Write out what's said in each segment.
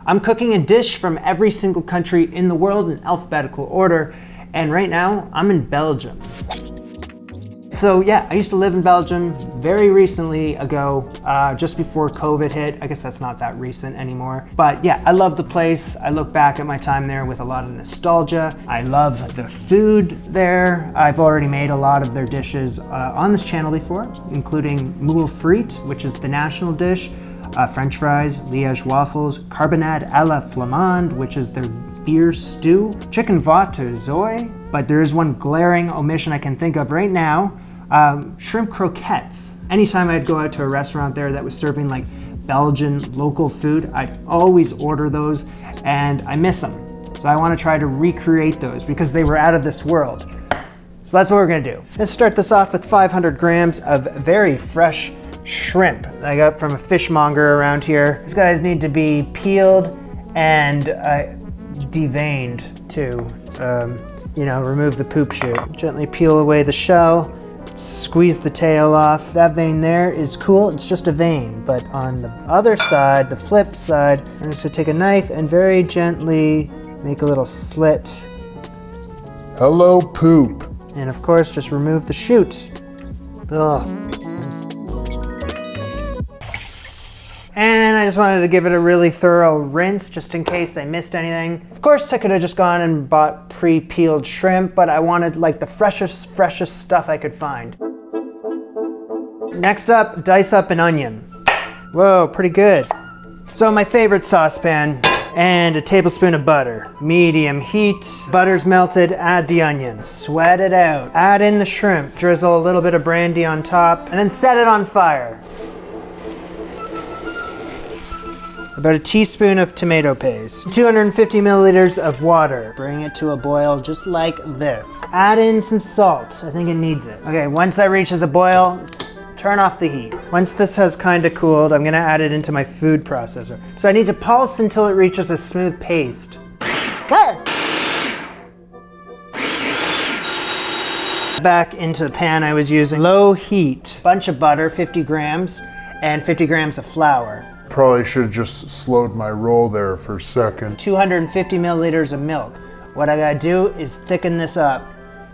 I'm cooking a dish from every single country in the world in alphabetical order, and right now I'm in Belgium. So yeah, I used to live in Belgium very recently ago, just before COVID hit. I guess that's not that recent anymore. But yeah, I love the place. I look back at my time there with a lot of nostalgia. I love the food there. I've already made a lot of their dishes on this channel before, including moule frite, which is the national dish, French fries, Liège waffles, carbonade à la flamande, which is their beer stew, chicken vaute zoe, but there is one glaring omission I can think of right now. Shrimp croquettes. Anytime I'd go out to a restaurant there that was serving like Belgian local food, I'd always order those and I miss them. So I want to try to recreate those because they were out of this world. So that's what we're going to do. Let's start this off with 500 grams of very fresh shrimp I got from a fishmonger around here. These guys need to be peeled and deveined to, remove the poop chute. Gently peel away the shell. Squeeze the tail off. That vein there is cool, it's just a vein. But on the other side, the flip side, I'm just gonna take a knife and very gently make a little slit. Hello, poop. And of course, just remove the chute. Ugh. And I just wanted to give it a really thorough rinse just in case I missed anything. Of course, I could have just gone and bought pre-peeled shrimp, but I wanted like the freshest stuff I could find. Next up, dice up an onion. Whoa, pretty good. So my favorite saucepan and a tablespoon of butter. Medium heat, butter's melted, add the onion, sweat it out. Add in the shrimp, drizzle a little bit of brandy on top, and then set it on fire. About a teaspoon of tomato paste, 250 milliliters of water. Bring it to a boil just like this. Add in some salt, I think it needs it. Okay, once that reaches a boil, turn off the heat. Once this has kind of cooled, I'm gonna add it into my food processor. So I need to pulse until it reaches a smooth paste. Back into the pan I was using. Low heat, bunch of butter, 50 grams, and 50 grams of flour. Probably should have just slowed my roll there for a second. 250 milliliters of milk. What I gotta do is thicken this up.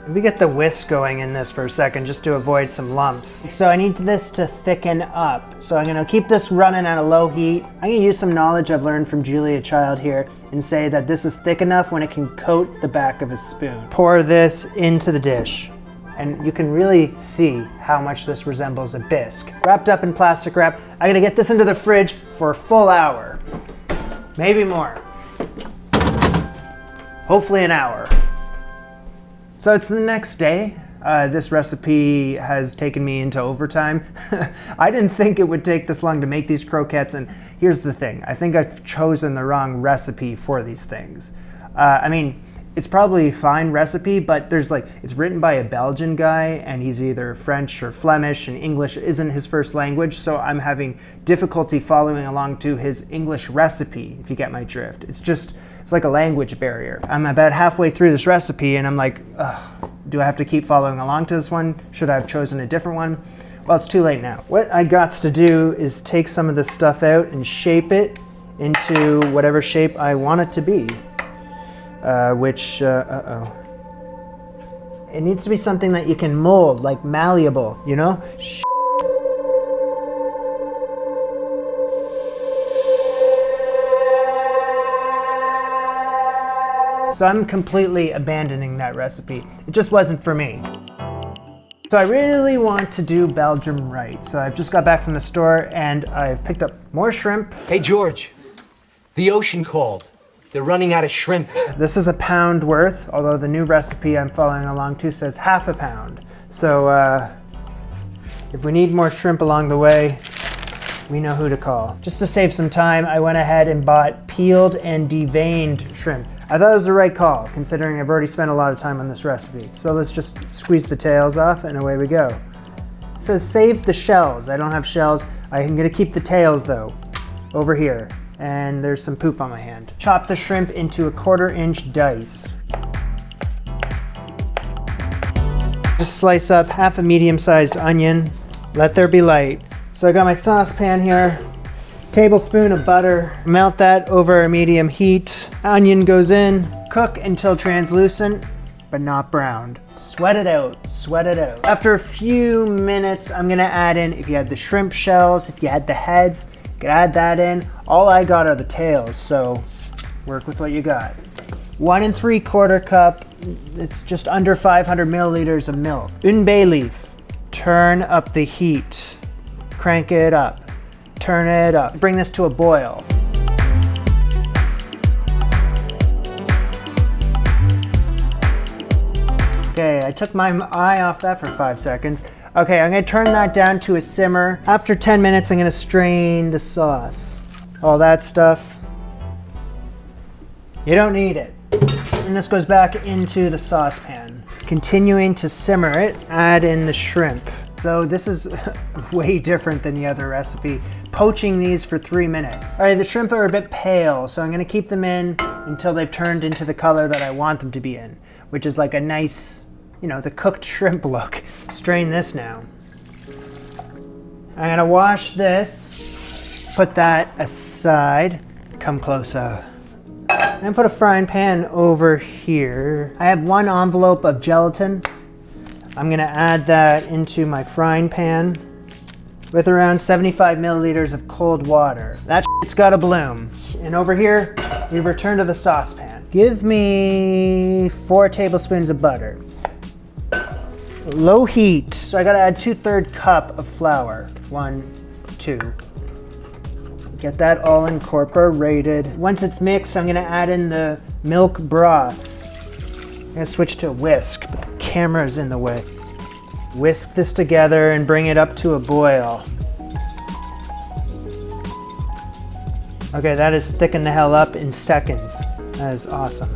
We get the whisk going in this for a second just to avoid some lumps. So I need this to thicken up. So I'm gonna keep this running at a low heat. I'm gonna use some knowledge I've learned from Julia Child here and say that this is thick enough when it can coat the back of a spoon. Pour this into the dish. And you can really see how much this resembles a bisque. Wrapped up in plastic wrap, I'm gonna get this into the fridge for a full hour. Maybe more. Hopefully an hour. So it's the next day. This recipe has taken me into overtime. I didn't think it would take this long to make these croquettes, and here's the thing. I think I've chosen the wrong recipe for these things. It's probably a fine recipe, but it's written by a Belgian guy and he's either French or Flemish and English isn't his first language, so I'm having difficulty following along to his English recipe, if you get my drift. It's like a language barrier. I'm about halfway through this recipe and I'm like, do I have to keep following along to this one? Should I have chosen a different one? Well, it's too late now. What I got to do is take some of this stuff out and shape it into whatever shape I want it to be. It needs to be something that you can mold, like malleable, you know? So I'm completely abandoning that recipe. It just wasn't for me. So I really want to do Belgium right. So I've just got back from the store and I've picked up more shrimp. Hey George, the ocean called. They're running out of shrimp. This is a pound worth, although the new recipe I'm following along to says half a pound. So if we need more shrimp along the way, we know who to call. Just to save some time, I went ahead and bought peeled and deveined shrimp. I thought it was the right call, considering I've already spent a lot of time on this recipe. So let's just squeeze the tails off and away we go. It says save the shells. I don't have shells. I'm gonna keep the tails though, over here. And there's some poop on my hand. Chop the shrimp into 1/4 inch dice. Just slice up half a medium-sized onion. Let there be light. So I got my saucepan here. Tablespoon of butter. Melt that over a medium heat. Onion goes in. Cook until translucent, but not browned. Sweat it out, sweat it out. After a few minutes, I'm gonna add in, if you had the shrimp shells, if you had the heads, you could add that in. All I got are the tails, so work with what you got. 1 3/4 cup, it's just under 500 milliliters of milk. Une bay leaf. Turn up the heat. Crank it up. Turn it up. Bring this to a boil. Okay, I took my eye off that for 5 seconds. Okay, I'm gonna turn that down to a simmer. After 10 minutes, I'm gonna strain the sauce. All that stuff, you don't need it. And this goes back into the saucepan. Continuing to simmer it, add in the shrimp. So this is way different than the other recipe. Poaching these for 3 minutes. All right, the shrimp are a bit pale, so I'm gonna keep them in until they've turned into the color that I want them to be in, which is like a nice, you know, the cooked shrimp look. Strain this now. I'm gonna wash this, put that aside. Come closer. And put a frying pan over here. I have 1 envelope of gelatin. I'm gonna add that into my frying pan with around 75 milliliters of cold water. That shit's gotta bloom. And over here, we return to the saucepan. Give me 4 tablespoons of butter. Low heat, so I gotta add 2/3 cup of flour. 1, 2. Get that all incorporated. Once it's mixed, I'm gonna add in the milk broth. I'm gonna switch to a whisk, but the camera's in the way. Whisk this together and bring it up to a boil. Okay, that is thickened the hell up in seconds. That is awesome.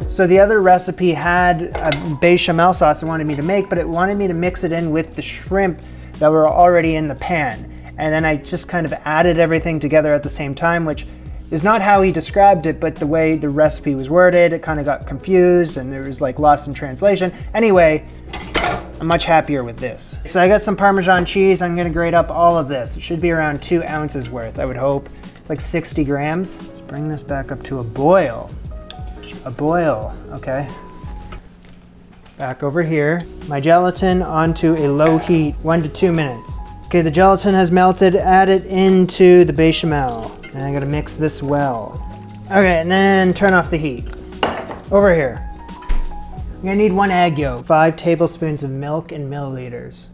So the other recipe had a bechamel sauce it wanted me to make, but it wanted me to mix it in with the shrimp that were already in the pan. And then I just kind of added everything together at the same time, which is not how he described it, but the way the recipe was worded, it kind of got confused and there was like lost in translation. Anyway, I'm much happier with this. So I got some Parmesan cheese. I'm gonna grate up all of this. It should be around 2 ounces worth, I would hope. It's like 60 grams. Let's bring this back up to a boil. A boil, okay. Back over here. My gelatin onto a low heat, 1 to 2 minutes. Okay, the gelatin has melted. Add it into the bechamel. And I gotta mix this well. Okay, and then turn off the heat. Over here. I'm gonna need 1 egg yolk. 5 tablespoons of milk in milliliters.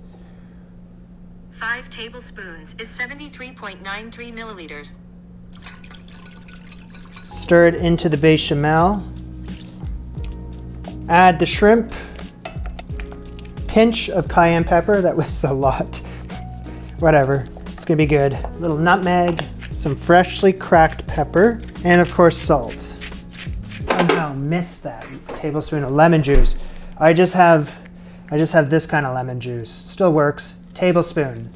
5 tablespoons is 73.93 milliliters. Stir it into the bechamel. Add the shrimp. Pinch of cayenne pepper. That was a lot. Whatever, it's gonna be good. A little nutmeg, some freshly cracked pepper, and of course salt. Somehow missed that tablespoon of lemon juice. I just have this kind of lemon juice. Still works. Tablespoon.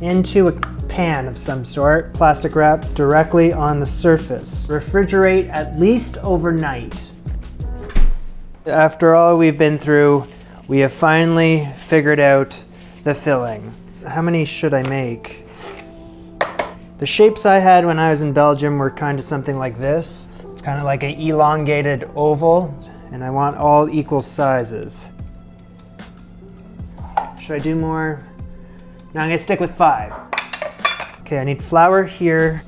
Into a pan of some sort, plastic wrap directly on the surface. Refrigerate at least overnight. After all we've been through, we have finally figured out the filling. How many should I make? The shapes I had when I was in Belgium were kind of something like this. It's kind of like an elongated oval, and I want all equal sizes. Should I do more? No, I'm gonna stick with 5. Okay, I need flour here,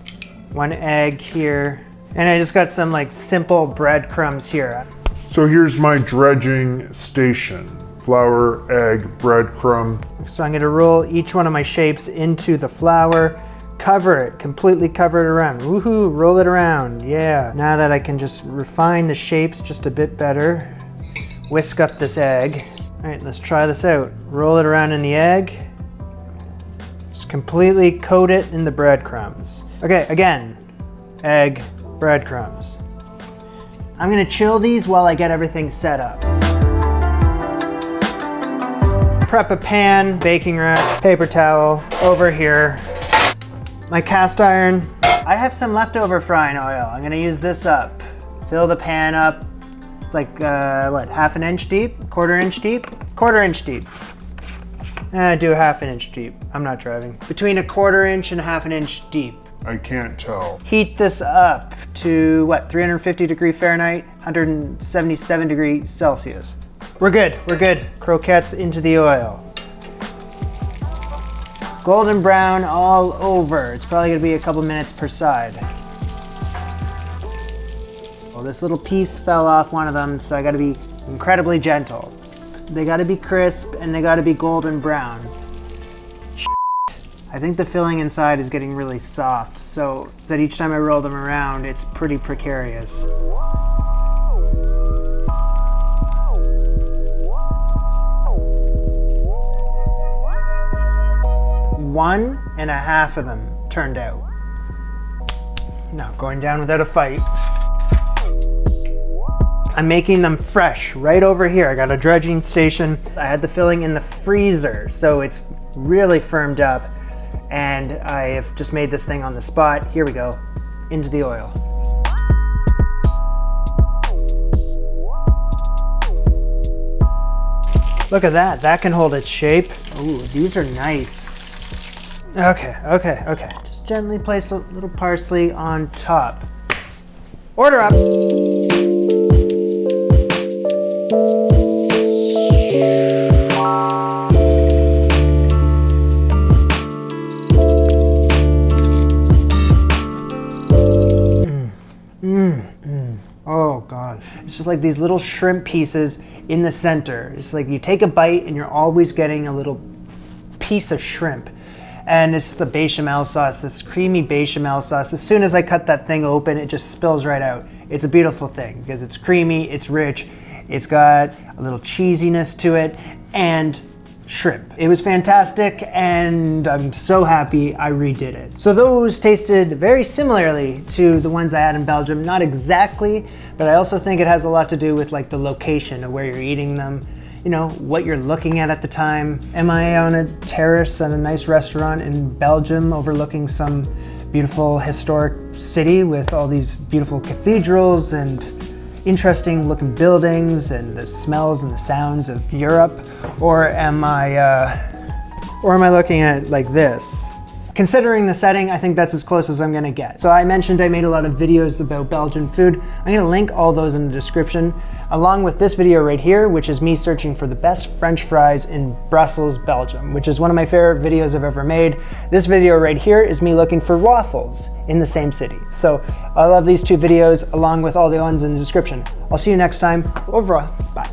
1 egg here, and I just got some like simple breadcrumbs here. So here's my dredging station. Flour, egg, breadcrumb. So I'm gonna roll each one of my shapes into the flour, cover it, completely cover it around. Woohoo, roll it around, yeah. Now that I can just refine the shapes just a bit better, whisk up this egg. All right, let's try this out. Roll it around in the egg. Just completely coat it in the breadcrumbs. Okay, again, egg, breadcrumbs. I'm gonna chill these while I get everything set up. Prep a pan, baking rack, paper towel, over here. My cast iron. I have some leftover frying oil. I'm gonna use this up. Fill the pan up. It's like, what, half an inch deep? Quarter inch deep? Quarter inch deep. Do a half an inch deep. I'm not driving. Between a 1/4 inch and a half an inch deep. I can't tell. Heat this up to what, 350 degree Fahrenheit, 177 degree Celsius. We're good, we're good. Croquettes into the oil. Golden brown all over. It's probably gonna be a couple minutes per side. Well, this little piece fell off one of them, so I gotta be incredibly gentle. They gotta be crisp and they gotta be golden brown. I think the filling inside is getting really soft, so that each time I roll them around, it's pretty precarious. 1.5 of them turned out. Not going down without a fight. I'm making them fresh right over here. I got a dredging station. I had the filling in the freezer, so it's really firmed up. And I have just made this thing on the spot. Here we go, into the oil. Look at that, that can hold its shape. Ooh, these are nice. Okay. Just gently place a little parsley on top. Order up. Oh God. It's just like these little shrimp pieces in the center. It's like you take a bite and you're always getting a little piece of shrimp. And it's the bechamel sauce, this creamy bechamel sauce. As soon as I cut that thing open, it just spills right out. It's a beautiful thing because it's creamy, it's rich, it's got a little cheesiness to it, and shrimp. It was fantastic, and I'm so happy I redid it. So those tasted very similarly to the ones I had in Belgium. Not exactly, but I also think it has a lot to do with like the location of where you're eating them, you know, what you're looking at the time. Am I on a terrace at a nice restaurant in Belgium overlooking some beautiful historic city with all these beautiful cathedrals and interesting looking buildings and the smells and the sounds of Europe? Or am I looking at like this? Considering the setting, I think that's as close as I'm gonna get. So I mentioned I made a lot of videos about Belgian food. I'm gonna link all those in the description, along with this video right here, which is me searching for the best French fries in Brussels, Belgium, which is one of my favorite videos I've ever made. This video right here is me looking for waffles in the same city. So I love these two videos, along with all the ones in the description. I'll see you next time. Au revoir. Bye.